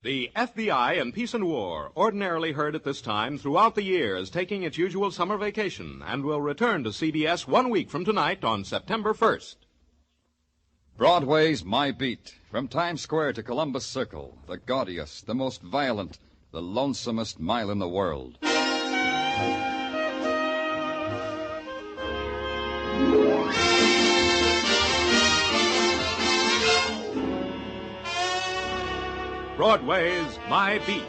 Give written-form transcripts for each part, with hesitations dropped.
The FBI in Peace and War, ordinarily heard at this time throughout the year, is taking its usual summer vacation and will return to CBS 1 week from tonight on September 1st. Broadway's My Beat. From Times Square to Columbus Circle, the gaudiest, the most violent, the lonesomest mile in the world. Broadway's My Beat,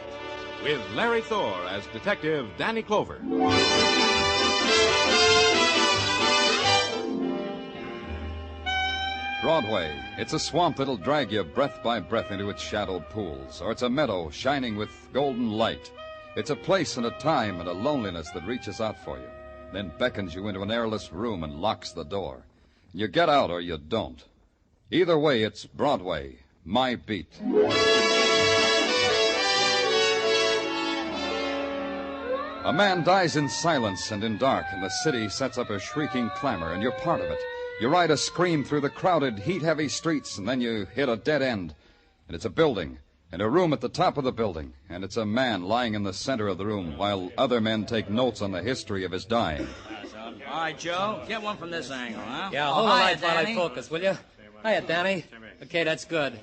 with Larry Thor as Detective Danny Clover. Broadway. It's a swamp that'll drag you breath by breath into its shadowed pools, or it's a meadow shining with golden light. It's a place and a time and a loneliness that reaches out for you, then beckons you into an airless room and locks the door. You get out or you don't. Either way, it's Broadway, My Beat. A man dies in silence and in dark, and the city sets up a shrieking clamor, and you're part of it. You ride a scream through the crowded, heat-heavy streets, and then you hit a dead end. And it's a building, and a room at the top of the building, and it's a man lying in the center of the room while other men take notes on the history of his dying. All right, Joe, get one from this angle, huh? Yeah, hold the light while I focus, will you? Hiya, Danny. Okay, that's good.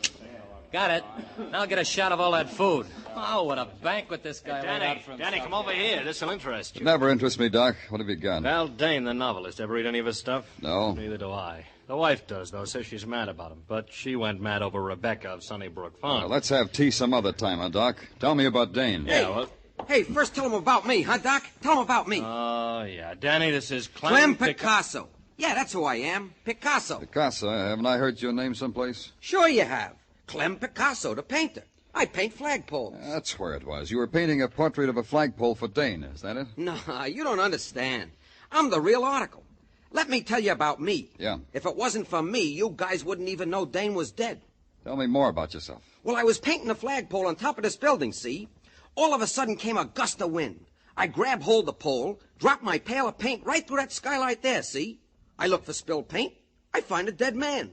Got it. Now get a shot of all that food. Oh, what a banquet this guy laid out for himself. Danny, come over here. This'll interest you. It never interests me, Doc. What have you got? Val Dane, the novelist. Ever read any of his stuff? No. Neither do I. The wife does, though. Says she's mad about him. But she went mad over Rebecca of Sunnybrook Farm. Well, let's have tea some other time, huh, Doc? Tell me about Dane. Yeah, well... Hey, first tell him about me, huh, Doc? Tell him about me. Oh, yeah. Danny, this is Clem Picasso. Yeah, that's who I am. Picasso. Picasso? Haven't I heard your name someplace? Sure you have. Clem Picasso, the painter. I paint flagpoles. That's where it was. You were painting a portrait of a flagpole for Dane, is that it? No, you don't understand. I'm the real article. Let me tell you about me. Yeah. If it wasn't for me, you guys wouldn't even know Dane was dead. Tell me more about yourself. Well, I was painting a flagpole on top of this building, see? All of a sudden came a gust of wind. I grabbed hold of the pole, dropped my pail of paint right through that skylight there, see? I look for spilled paint. I find a dead man.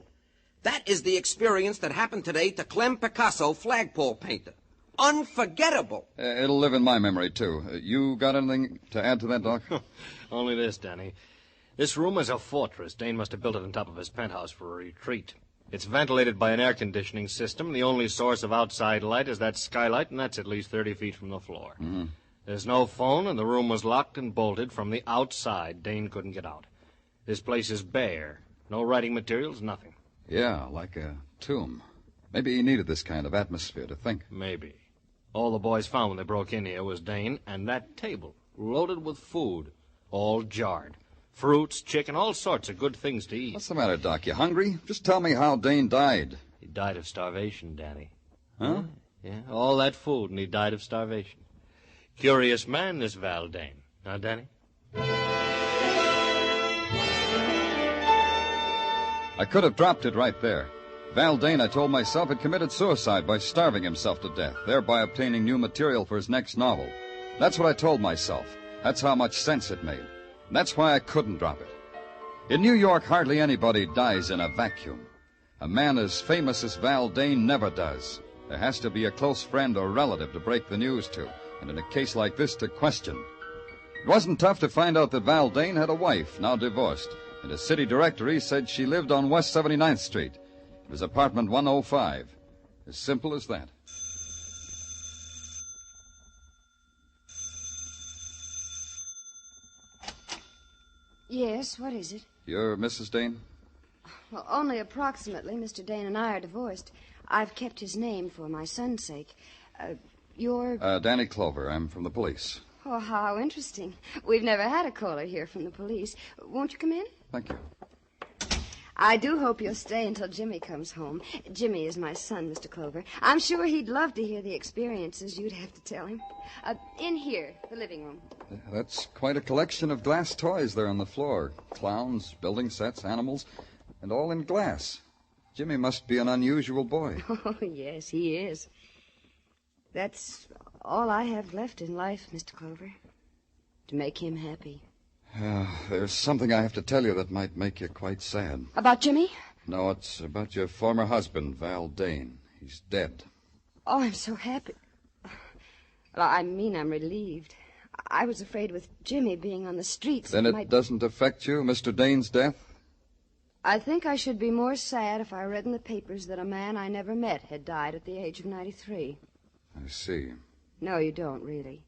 That is the experience that happened today to Clem Picasso, flagpole painter. Unforgettable. It'll live in my memory, too. You got anything to add to that, Doc? Only this, Danny. This room is a fortress. Dane must have built it on top of his penthouse for a retreat. It's ventilated by an air conditioning system. The only source of outside light is that skylight, and that's at least 30 feet from the floor. Mm-hmm. There's no phone, and the room was locked and bolted from the outside. Dane couldn't get out. This place is bare. No writing materials, nothing. Yeah, like a tomb. Maybe he needed this kind of atmosphere to think. Maybe. All the boys found when they broke in here was Dane and that table, loaded with food, all jarred. Fruits, chicken, all sorts of good things to eat. What's the matter, Doc? You hungry? Just tell me how Dane died. He died of starvation, Danny. Huh? Yeah, all that food, and he died of starvation. Curious man, this Val Dane. Huh, Danny? I could have dropped it right there. Val Dane, I told myself, had committed suicide by starving himself to death, thereby obtaining new material for his next novel. That's what I told myself. That's how much sense it made. That's why I couldn't drop it. In New York, hardly anybody dies in a vacuum. A man as famous as Val Dane never does. There has to be a close friend or relative to break the news to, and in a case like this, to question. It wasn't tough to find out that Val Dane had a wife, now divorced, and a city directory said she lived on West 79th Street. It was apartment 105. As simple as that. Yes, what is it? You're Mrs. Dane? Well, only approximately. Mr. Dane and I are divorced. I've kept his name for my son's sake. You're... Danny Clover. I'm from the police. Oh, how interesting. We've never had a caller here from the police. Won't you come in? Thank you. I do hope you'll stay until Jimmy comes home. Jimmy is my son, Mr. Clover. I'm sure he'd love to hear the experiences you'd have to tell him. In here, the living room. That's quite a collection of glass toys there on the floor. Clowns, building sets, animals, and all in glass. Jimmy must be an unusual boy. Oh, yes, he is. That's all I have left in life, Mr. Clover. To make him happy. There's something I have to tell you that might make you quite sad. About Jimmy? No, it's about your former husband, Val Dane. He's dead. Oh, I'm so happy. Well, I mean, I'm relieved. I was afraid with Jimmy being on the streets... Then it doesn't affect you, Mr. Dane's death? I think I should be more sad if I read in the papers that a man I never met had died at the age of 93. I see. No, you don't, really.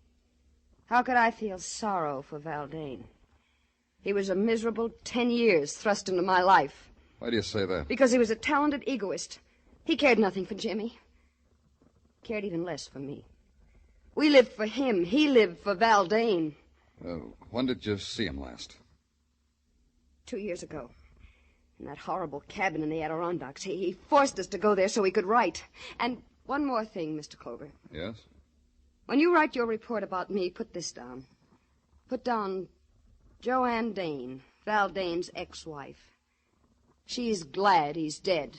How could I feel sorrow for Val Dane? He was a miserable 10 years thrust into my life. Why do you say that? Because he was a talented egoist. He cared nothing for Jimmy. Cared even less for me. We lived for him. He lived for Val Dane. When did you see him last? 2 years ago. In that horrible cabin in the Adirondacks. He forced us to go there so he could write. And one more thing, Mr. Clover. Yes? When you write your report about me, put this down. Put down Joanne Dane, Val Dane's ex-wife. She's glad he's dead.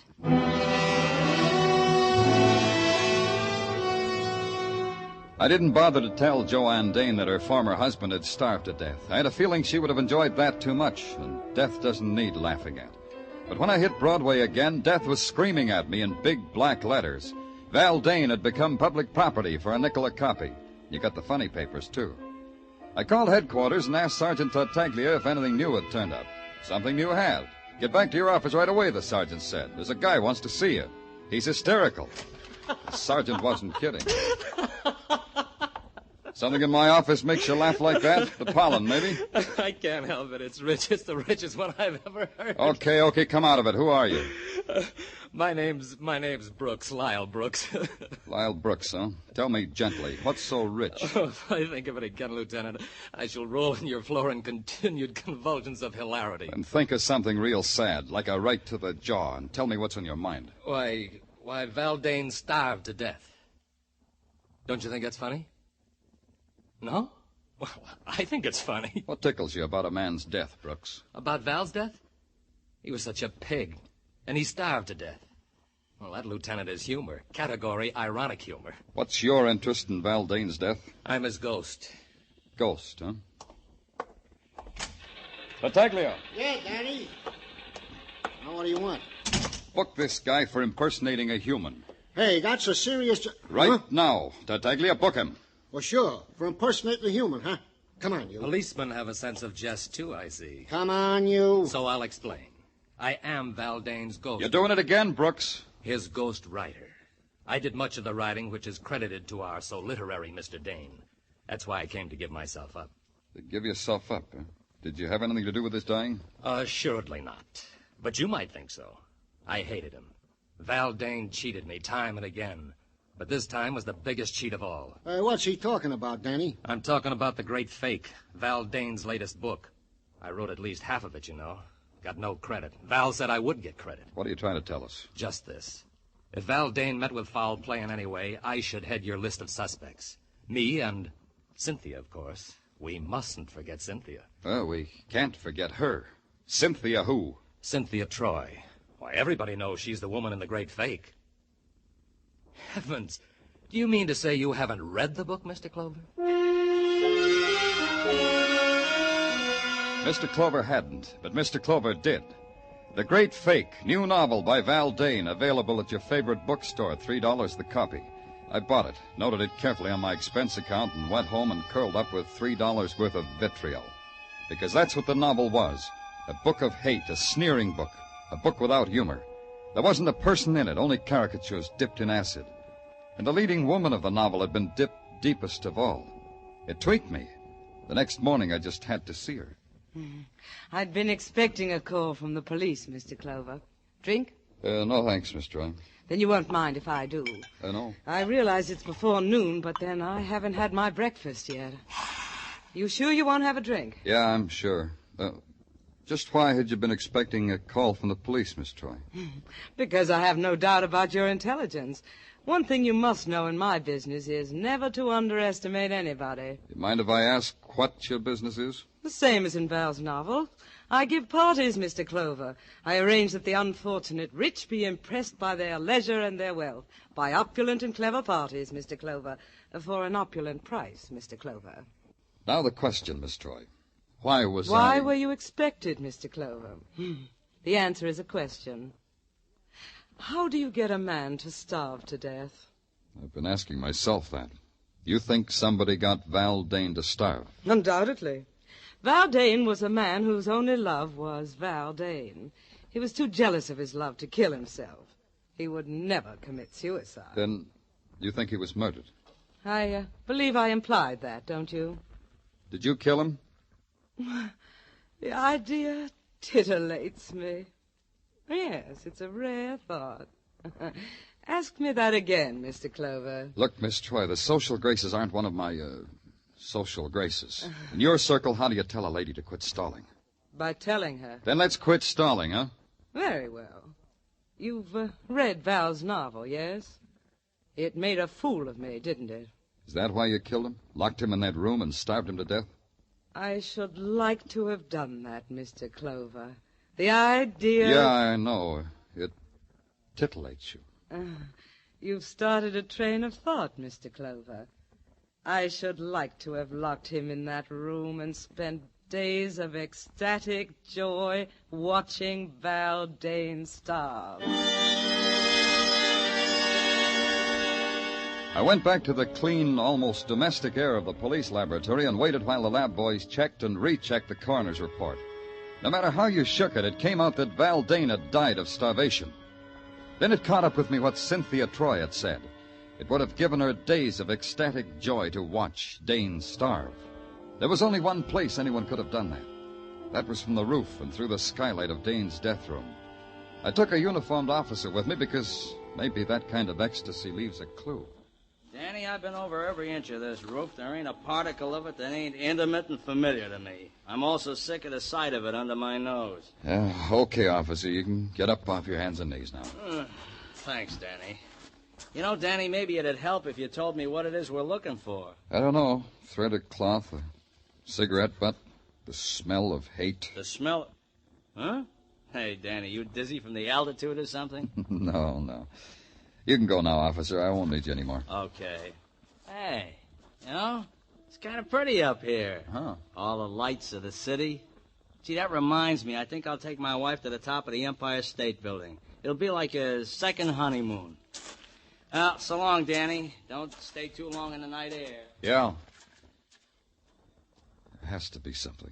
I didn't bother to tell Joanne Dane that her former husband had starved to death. I had a feeling she would have enjoyed that too much, and death doesn't need laughing at. But when I hit Broadway again, death was screaming at me in big black letters. Val Dane had become public property for a nickel a copy. You got the funny papers, too. I called headquarters and asked Sergeant Tartaglia if anything new had turned up. Something new had. Get back to your office right away, the sergeant said. There's a guy wants to see you. He's hysterical. The sergeant wasn't kidding. Something in my office makes you laugh like that? The pollen, maybe? I can't help it. It's rich. It's the richest one I've ever heard. Okay, come out of it. Who are you? My name's Brooks, Lyle Brooks. Lyle Brooks, huh? Tell me gently, what's so rich? Oh, if I think of it again, Lieutenant, I shall roll on your floor in continued convulsions of hilarity. And think of something real sad, like a right to the jaw, and tell me what's on your mind. Why, Val Dane starved to death. Don't you think that's funny? No? Well, I think it's funny. What tickles you about a man's death, Brooks? About Val's death? He was such a pig, and he starved to death. Well, that, Lieutenant, is humor. Category ironic humor. What's your interest in Val Dane's death? I'm his ghost. Ghost, huh? Tartaglia. Yeah, Daddy. Now, what do you want? Book this guy for impersonating a human. Hey, that's a serious... Right now, Tartaglia, book him. Well, sure. For impersonating a human, huh? Come on, you. Policemen have a sense of jest, too, I see. Come on, you. So I'll explain. I am Val Dane's ghost. You're doing it again, Brooks. His ghost writer. I did much of the writing which is credited to our so literary Mr. Dane. That's why I came to give myself up. Give yourself up, huh? Did you have anything to do with his dying? Assuredly not. But you might think so. I hated him. Val Dane cheated me time and again. But this time was the biggest cheat of all. What's he talking about, Danny? I'm talking about The Great Fake, Val Dane's latest book. I wrote at least half of it, you know. Got no credit. Val said I would get credit. What are you trying to tell us? Just this. If Val Dane met with foul play in any way, I should head your list of suspects. Me and Cynthia, of course. We mustn't forget Cynthia. Oh, we can't forget her. Cynthia who? Cynthia Troy. Why, everybody knows she's the woman in The Great Fake. Heavens. Do you mean to say you haven't read the book, Mr. Clover? Mr. Clover hadn't, but Mr. Clover did. The Great Fake, new novel by Val Dane, available at your favorite bookstore, $3 the copy. I bought it, noted it carefully on my expense account, and went home and curled up with $3 worth of vitriol. Because that's what the novel was. A book of hate, a sneering book, a book without humor. There wasn't a person in it, only caricatures dipped in acid. And the leading woman of the novel had been dipped deepest of all. It tweaked me. The next morning, I just had to see her. I'd been expecting a call from the police, Mr. Clover. Drink? No, thanks, Miss Troy. Then you won't mind if I do. No. I realize it's before noon, but then I haven't had my breakfast yet. You sure you won't have a drink? Yeah, I'm sure. Just why had you been expecting a call from the police, Miss Troy? Because I have no doubt about your intelligence. One thing you must know in my business is never to underestimate anybody. You mind if I ask what your business is? The same as in Val's novel. I give parties, Mr. Clover. I arrange that the unfortunate rich be impressed by their leisure and their wealth. By opulent and clever parties, Mr. Clover. For an opulent price, Mr. Clover. Now the question, Miss Troy. Why were you expected, Mr. Clover? The answer is a question. How do you get a man to starve to death? I've been asking myself that. You think somebody got Val Dane to starve? Undoubtedly. Val Dane was a man whose only love was Val Dane. He was too jealous of his love to kill himself. He would never commit suicide. Then you think he was murdered? I believe I implied that, don't you? Did you kill him? The idea titillates me. Yes, it's a rare thought. Ask me that again, Mr. Clover. Look, Miss Troy, the social graces aren't one of my, social graces. In your circle, how do you tell a lady to quit stalling? By telling her. Then let's quit stalling, huh? Very well. You've read Val's novel, yes? It made a fool of me, didn't it? Is that why you killed him? Locked him in that room and starved him to death? I should like to have done that, Mr. Clover. The idea... Yeah, I know. It titillates you. You've started a train of thought, Mr. Clover. I should like to have locked him in that room and spent days of ecstatic joy watching Val Dane starve. I went back to the clean, almost domestic air of the police laboratory and waited while the lab boys checked and rechecked the coroner's report. No matter how you shook it, it came out that Val Dane had died of starvation. Then it caught up with me what Cynthia Troy had said. It would have given her days of ecstatic joy to watch Dane starve. There was only one place anyone could have done that. That was from the roof and through the skylight of Dane's death room. I took a uniformed officer with me because maybe that kind of ecstasy leaves a clue. Danny, I've been over every inch of this roof. There ain't a particle of it that ain't intimate and familiar to me. I'm also sick of the sight of it under my nose. Okay, officer. You can get up off your hands and knees now. Thanks, Danny. You know, Danny, maybe it'd help if you told me what it is we're looking for. I don't know. Threaded cloth, a cigarette butt, the smell of hate. The smell... Huh? Hey, Danny, you dizzy from the altitude or something? No. You can go now, officer. I won't need you anymore. Okay. Hey, you know, it's kind of pretty up here. Huh. All the lights of the city. Gee, that reminds me. I think I'll take my wife to the top of the Empire State Building. It'll be like a second honeymoon. Well, so long, Danny. Don't stay too long in the night air. Yeah. There has to be something.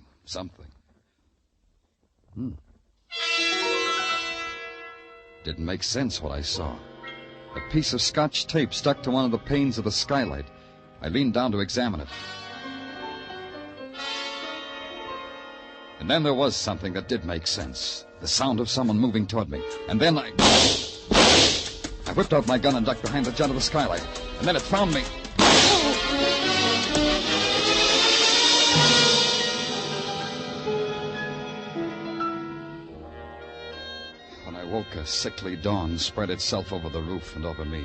Didn't make sense what I saw. A piece of Scotch tape stuck to one of the panes of the skylight. I leaned down to examine it. And then there was something that did make sense. The sound of someone moving toward me. And then I whipped out my gun and ducked behind the jut of the skylight. And then it found me. When I woke, a sickly dawn spread itself over the roof and over me.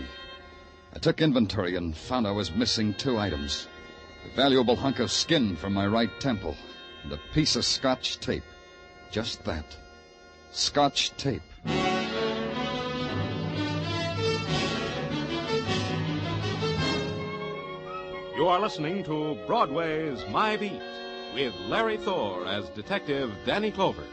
I took inventory and found I was missing 2 items. A valuable hunk of skin from my right temple and a piece of Scotch tape. Just that. Scotch tape. You are listening to Broadway's My Beat with Larry Thor as Detective Danny Clover.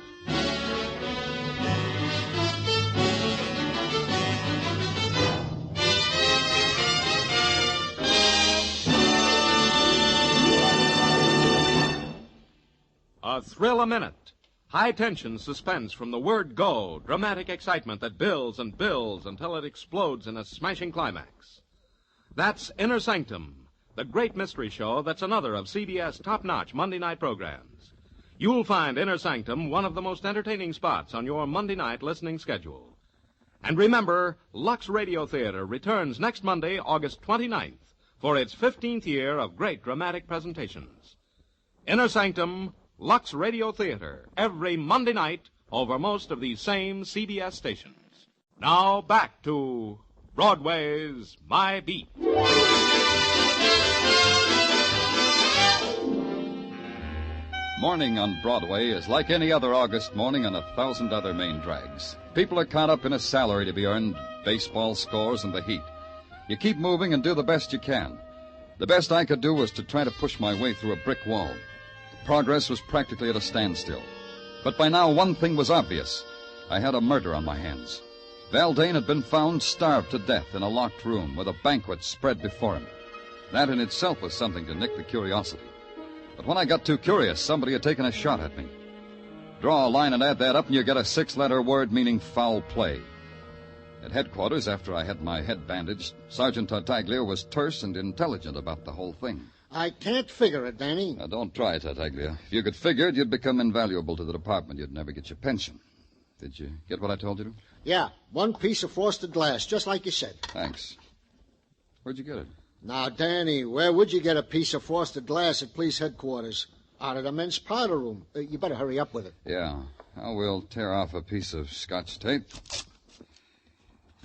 A thrill a minute. High-tension suspense from the word go. Dramatic excitement that builds and builds until it explodes in a smashing climax. That's Inner Sanctum, the great mystery show that's another of CBS top-notch Monday night programs. You'll find Inner Sanctum one of the most entertaining spots on your Monday night listening schedule. And remember, Lux Radio Theater returns next Monday, August 29th, for its 15th year of great dramatic presentations. Inner Sanctum, Lux Radio Theater, every Monday night over most of these same CBS stations. Now back to Broadway's My Beat. Morning on Broadway is like any other August morning on 1,000 other main drags. People are caught up in a salary to be earned, baseball scores, and the heat. You keep moving and do the best you can. The best I could do was to try to push my way through a brick wall. Progress was practically at a standstill. But by now, one thing was obvious. I had a murder on my hands. Val Dane had been found starved to death in a locked room with a banquet spread before him. That in itself was something to nick the curiosity. But when I got too curious, somebody had taken a shot at me. Draw a line and add that up, and you get a 6-letter word meaning foul play. At headquarters, after I had my head bandaged, Sergeant Tartaglia was terse and intelligent about the whole thing. I can't figure it, Danny. Now, don't try, Tartaglia. If you could figure it, you'd become invaluable to the department. You'd never get your pension. Did you get what I told you to? Yeah, one piece of frosted glass, just like you said. Thanks. Where'd you get it? Now, Danny, where would you get a piece of frosted glass at police headquarters? Out of the men's powder room. You better hurry up with it. Yeah. Now, we'll tear off a piece of Scotch tape.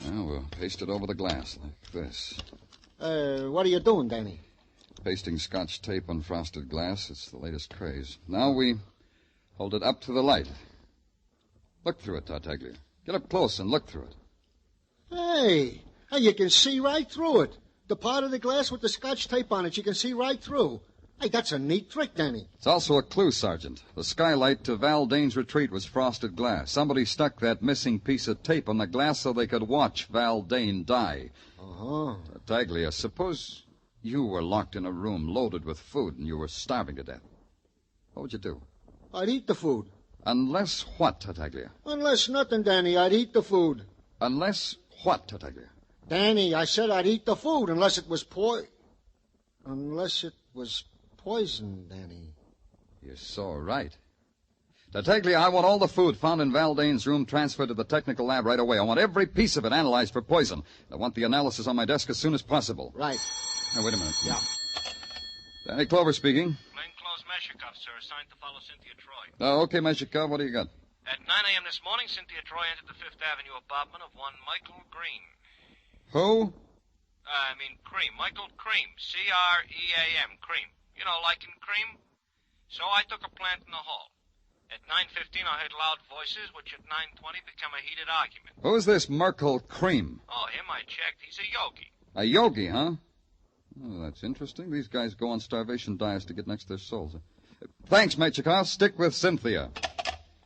Now, we'll paste it over the glass like this. What are you doing, Danny? Pasting Scotch tape on frosted glass. It's the latest craze. Now we hold it up to the light. Look through it, Tartaglia. Get up close and look through it. Hey, you can see right through it. The part of the glass with the Scotch tape on it, you can see right through. Hey, that's a neat trick, Danny. It's also a clue, Sergeant. The skylight to Val Dane's retreat was frosted glass. Somebody stuck that missing piece of tape on the glass so they could watch Val Dane die. Uh-huh. Tartaglia, suppose you were locked in a room loaded with food and you were starving to death. What would you do? I'd eat the food. Unless what, Tartaglia? Unless nothing, Danny. I'd eat the food. Unless what, Tartaglia? Danny, I said I'd eat the food unless it was poison, Danny. You're so right. Tartaglia, I want all the food found in Val Dane's room transferred to the technical lab right away. I want every piece of it analyzed for poison. I want the analysis on my desk as soon as possible. Right. Now, wait a minute. Yeah. Danny Clover speaking. Plainclothes Meshikov, sir, assigned to follow Cynthia Troy. Oh, okay, Meshikov. What do you got? At 9 a.m. this morning, Cynthia Troy entered the Fifth Avenue apartment of one Michael Green. Who? Cream. Michael Cream. C-R-E-A-M. Cream. You know, like in cream. So I took a plant in the hall. At 9:15, I heard loud voices, which at 9:20 become a heated argument. Who's this Merkel Cream? Oh, him I checked. He's a yogi. A yogi, huh? Oh, that's interesting. These guys go on starvation diets to get next to their souls. Thanks, Mechikov. Stick with Cynthia.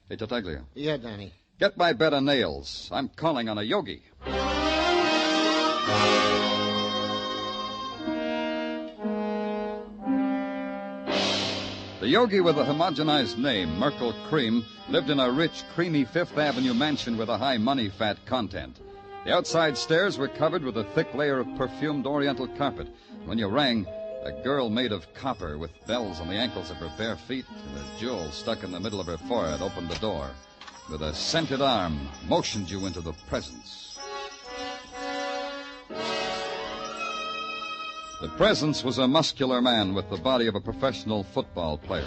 Hey, Tartaglia. Yeah, Danny. Get my bed of nails. I'm calling on a yogi. The yogi with a homogenized name, Merkel Cream, lived in a rich, creamy Fifth Avenue mansion with a high money-fat content. The outside stairs were covered with a thick layer of perfumed oriental carpet. When you rang, a girl made of copper with bells on the ankles of her bare feet and a jewel stuck in the middle of her forehead opened the door. With a scented arm, motioned you into the presence. The presence was a muscular man with the body of a professional football player,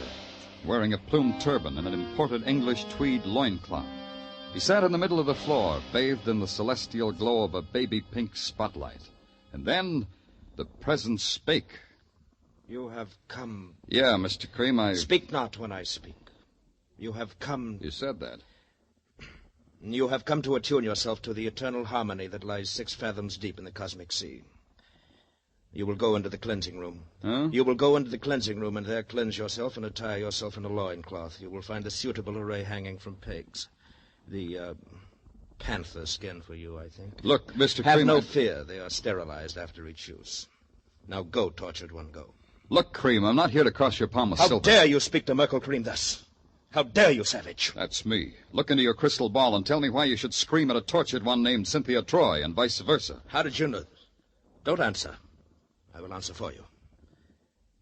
wearing a plumed turban and an imported English tweed loincloth. He sat in the middle of the floor, bathed in the celestial glow of a baby-pink spotlight. And then the presence spake. You have come... Yeah, Mr. Cream, Speak not when I speak. You have come... You said that. You have come to attune yourself to the eternal harmony that lies 6 fathoms deep in the cosmic sea. You will go into the cleansing room. Huh? You will go into the cleansing room and there cleanse yourself and attire yourself in a loincloth. You will find a suitable array hanging from pegs. The panther skin for you, I think. Look, Mr. Have Cream... no fear. They are sterilized after each use. Now go, tortured one, go. Look, Cream, I'm not here to cross your palm with How silver. dare you speak to Merkel Cream thus? How dare you, savage? That's me. Look into your crystal ball and tell me why you should scream at a tortured one named Cynthia Troy and vice versa. How did you know? Don't answer. I will answer for you.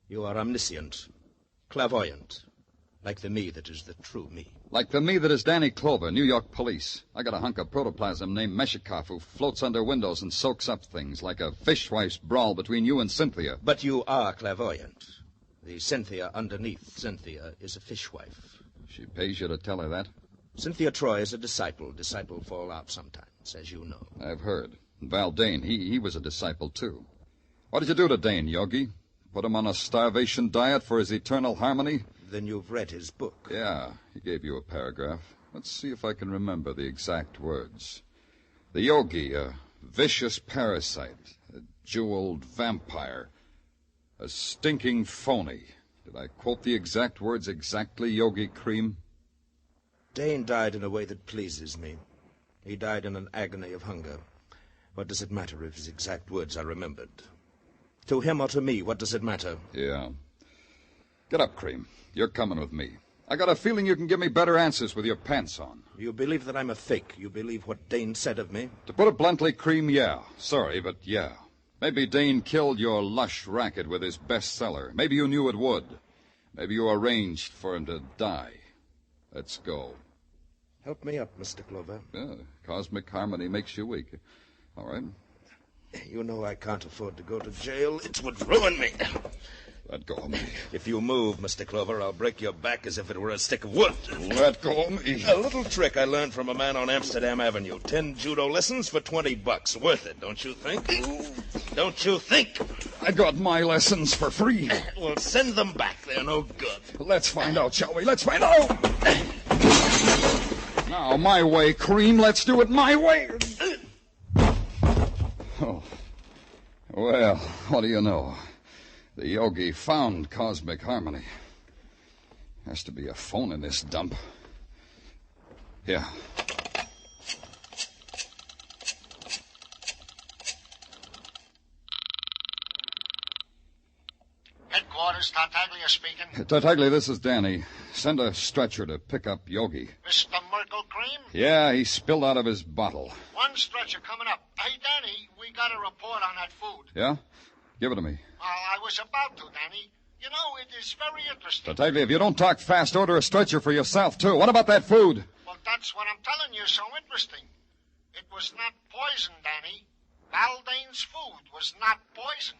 You are omniscient, clairvoyant, like the me that is the true me. Like the me that is Danny Clover, New York police. I got a hunk of protoplasm named Meshikov who floats under windows and soaks up things like a fishwife's brawl between you and Cynthia. But you are clairvoyant. The Cynthia underneath Cynthia is a fishwife. She pays you to tell her that? Cynthia Troy is a disciple. Disciple fall out sometimes, as you know. I've heard. Val Dane, he was a disciple, too. What did you do to Dane, Yogi? Put him on a starvation diet for his eternal harmony? Then you've read his book. Yeah, he gave you a paragraph. Let's see if I can remember the exact words. The yogi, a vicious parasite, a jeweled vampire, a stinking phony. Did I quote the exact words exactly, Yogi Cream? Dane died in a way that pleases me. He died in an agony of hunger. What does it matter if his exact words are remembered? To him or to me, what does it matter? Yeah. Get up, Cream. You're coming with me. I got a feeling you can give me better answers with your pants on. You believe that I'm a fake? You believe what Dane said of me? To put it bluntly, Cream, yeah. Sorry, but yeah. Maybe Dane killed your lush racket with his bestseller. Maybe you knew it would. Maybe you arranged for him to die. Let's go. Help me up, Mr. Clover. Yeah, cosmic harmony makes you weak. All right. You know I can't afford to go to jail. It would ruin me. Let go of me. If you move, Mr. Clover, I'll break your back as if it were a stick of wood. Let go of me. A little trick I learned from a man on Amsterdam Avenue. 10 judo lessons for $20. Worth it, don't you think? Don't you think? I got my lessons for free. Well, send them back. They're no good. Let's find out, shall we? Let's find out. Now, my way, Cream. Let's do it my way. Oh. Well, what do you know? The yogi found cosmic harmony. Has to be a phone in this dump. Yeah. Headquarters, Tartaglia speaking. Tartaglia, this is Danny. Send a stretcher to pick up Yogi. Mr. Merkel Cream? Yeah, he spilled out of his bottle. One stretcher coming up. Hey, Danny, we got a report on that food. Yeah? Give it to me. I was about to, Danny. You know, it is very interesting. Tartaglia, if you don't talk fast, order a stretcher for yourself, too. What about that food? Well, that's what I'm telling you, so interesting. It was not poison, Danny. Valdane's food was not poison.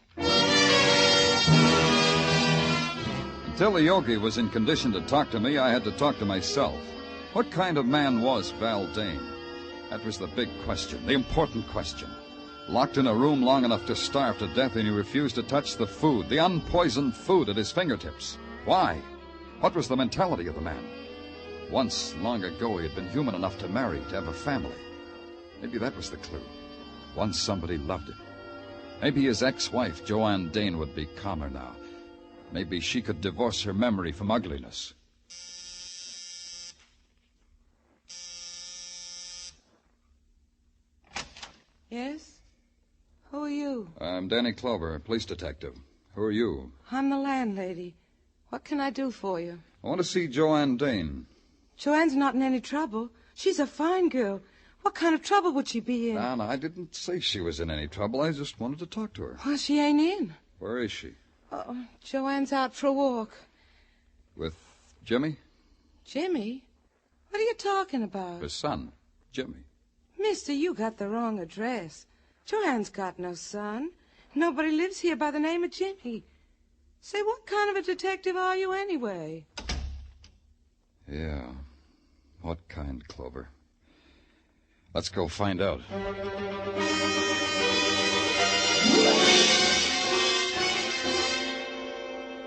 Until the yogi was in condition to talk to me, I had to talk to myself. What kind of man was Val Dane? That was the big question, the important question. Locked in a room long enough to starve to death, and he refused to touch the food, the unpoisoned food at his fingertips. Why? What was the mentality of the man? Once, long ago, he had been human enough to marry, to have a family. Maybe that was the clue. Once somebody loved him. Maybe his ex-wife, Joanne Dane, would be calmer now. Maybe she could divorce her memory from ugliness. Yes? Who are you? I'm Danny Clover, police detective. Who are you? I'm the landlady. What can I do for you? I want to see Joanne Dane. Joanne's not in any trouble. She's a fine girl. What kind of trouble would she be in? No, I didn't say she was in any trouble. I just wanted to talk to her. Well, she ain't in. Where is she? Oh, Joanne's out for a walk. With Jimmy? Jimmy? What are you talking about? His son, Jimmy. Mister, you got the wrong address. Joanne's got no son. Nobody lives here by the name of Jimmy. Say, what kind of a detective are you anyway? Yeah. What kind, Clover? Let's go find out.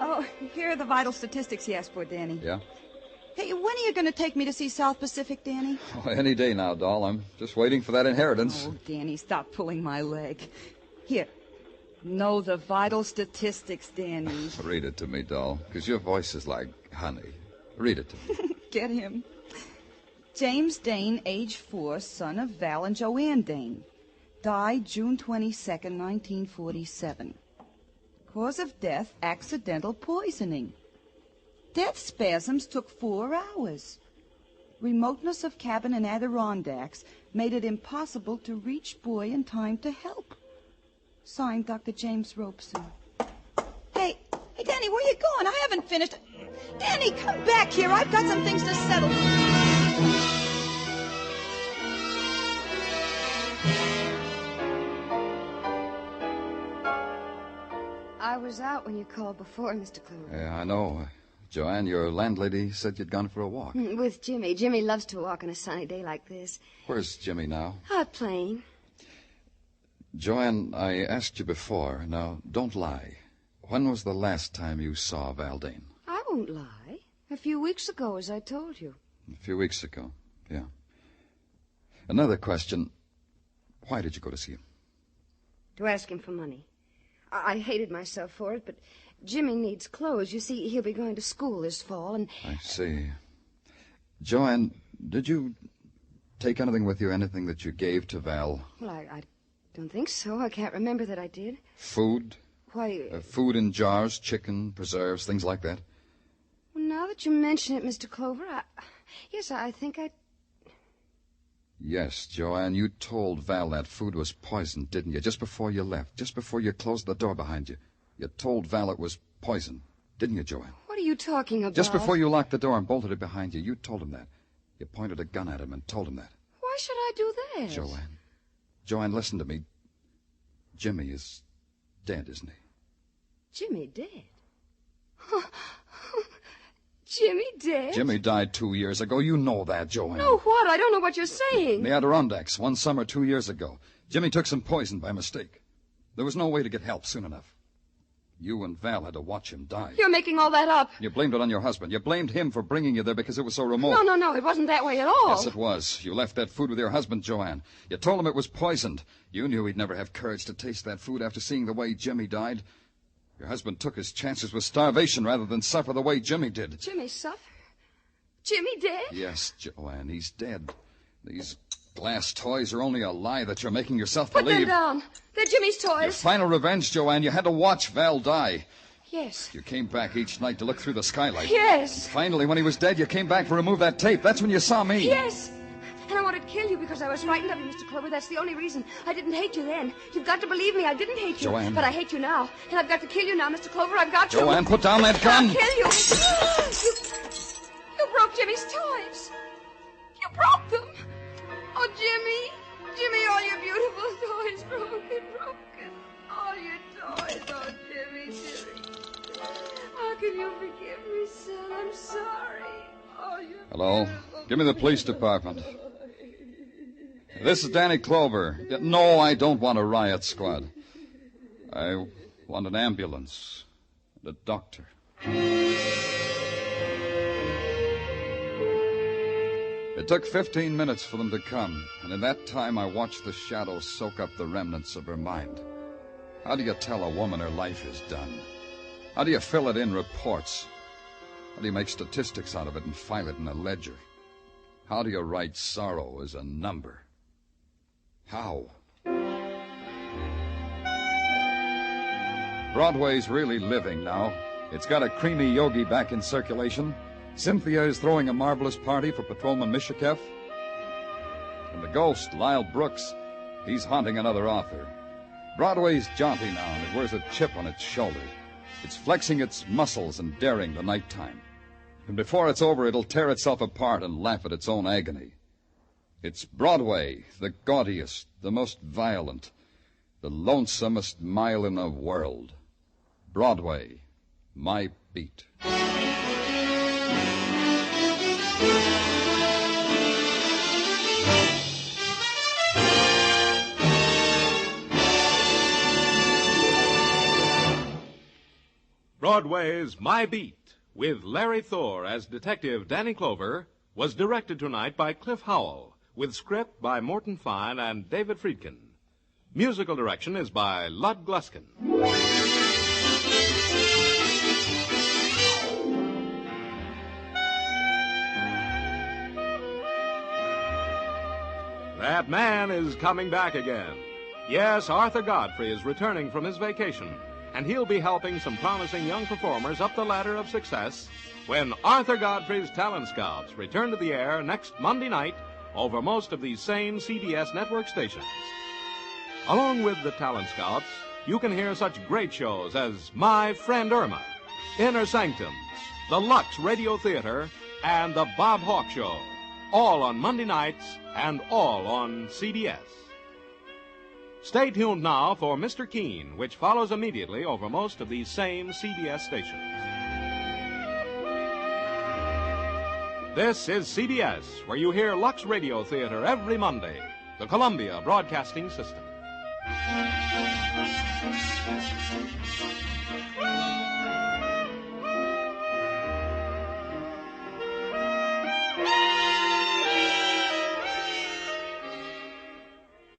Oh, here are the vital statistics he asked for, Danny. Yeah? Hey, when are you going to take me to see South Pacific, Danny? Oh, any day now, doll. I'm just waiting for that inheritance. Oh, Danny, stop pulling my leg. Here. Know the vital statistics, Danny. Read it to me, doll, because your voice is like honey. Read it to me. Get him. James Dane, age 4, son of Val and Joanne Dane. Died June 22nd, 1947. Cause of death, accidental poisoning. Death spasms took 4 hours. Remoteness of cabin in Adirondacks made it impossible to reach boy in time to help. Signed, Dr. James Robeson. Hey, Danny, where you going? I haven't finished. Danny, come back here. I've got some things to settle. I was out when you called before, Mr. Clover. Yeah, I know. Joanne, your landlady said you'd gone for a walk. With Jimmy. Jimmy loves to walk on a sunny day like this. Where's Jimmy now? Out playing. Joanne, I asked you before. Now, don't lie. When was the last time you saw Val Dane? I won't lie. A few weeks ago, as I told you. A few weeks ago, yeah. Another question. Why did you go to see him? To ask him for money. I hated myself for it, but Jimmy needs clothes. You see, he'll be going to school this fall, and... I see. Joanne, did you take anything with you, anything that you gave to Val? Well, I don't think so. I can't remember that I did. Food? Why... food in jars, chicken, preserves, things like that? Well, now that you mention it, Mr. Clover, yes, I think I... Yes, Joanne, you told Val that food was poisoned, didn't you? Just before you left, just before you closed the door behind you. You told Val it was poison, didn't you, Joanne? What are you talking about? Just before you locked the door and bolted it behind you, you told him that. You pointed a gun at him and told him that. Why should I do that? Joanne, listen to me. Jimmy is dead, isn't he? Jimmy dead? Jimmy dead? Jimmy died 2 years ago. You know that, Joanne. No, what? I don't know what you're saying. In the Adirondacks, one summer 2 years ago. Jimmy took some poison by mistake. There was no way to get help soon enough. You and Val had to watch him die. You're making all that up. You blamed it on your husband. You blamed him for bringing you there because it was so remote. No, it wasn't that way at all. Yes, it was. You left that food with your husband, Joanne. You told him it was poisoned. You knew he'd never have courage to taste that food after seeing the way Jimmy died. Your husband took his chances with starvation rather than suffer the way Jimmy did. Jimmy suffer? Jimmy dead? Yes, Joanne, he's dead. These glass toys are only a lie that you're making yourself Put believe. them down. They're Jimmy's toys. Your final revenge, Joanne. You had to watch Val die. Yes. You came back each night to look through the skylight. Yes. And finally, when he was dead, you came back to remove that tape. That's when you saw me. Yes. And I wanted to kill you because I was frightened of you, Mr. Clover. That's the only reason. I didn't hate you then. You've got to believe me. I didn't hate you. Joanne. But I hate you now. And I've got to kill you now, Mr. Clover. I've got to. Joanne, put down that gun. I'll kill you. You broke Jimmy's toys. You broke them. Oh, Jimmy. Jimmy, all your beautiful toys broken. All your toys. Oh, Jimmy. How can you forgive me, son? I'm sorry. Oh, you're Hello? beautiful. Give me the police department. This is Danny Clover. No, I don't want a riot squad. I want an ambulance and a doctor. It took 15 minutes for them to come, and in that time I watched the shadow soak up the remnants of her mind. How do you tell a woman her life is done? How do you fill it in reports? How do you make statistics out of it and file it in a ledger? How do you write sorrow as a number? How? Broadway's really living now. It's got a creamy yogi back in circulation. Cynthia is throwing a marvelous party for Patrolman Mishakef. And the ghost, Lyle Brooks, he's haunting another author. Broadway's jaunty now, and it wears a chip on its shoulder. It's flexing its muscles and daring the nighttime. And before it's over, it'll tear itself apart and laugh at its own agony. It's Broadway, the gaudiest, the most violent, the lonesomest mile in the world. Broadway, my beat. Broadway's My Beat, with Larry Thor as Detective Danny Clover, was directed tonight by Cliff Howell, with script by Morton Fine and David Friedkin. Musical direction is by Lud Gluskin. That man is coming back again. Yes, Arthur Godfrey is returning from his vacation, and he'll be helping some promising young performers up the ladder of success when Arthur Godfrey's Talent Scouts return to the air next Monday night over most of these same CBS network stations. Along with the Talent Scouts, you can hear such great shows as My Friend Irma, Inner Sanctums, the Lux Radio Theater, and the Bob Hawke Show, all on Monday nights and all on CBS. Stay tuned now for Mr. Keene, which follows immediately over most of these same CBS stations. This is CBS, where you hear Lux Radio Theater every Monday, the Columbia Broadcasting System.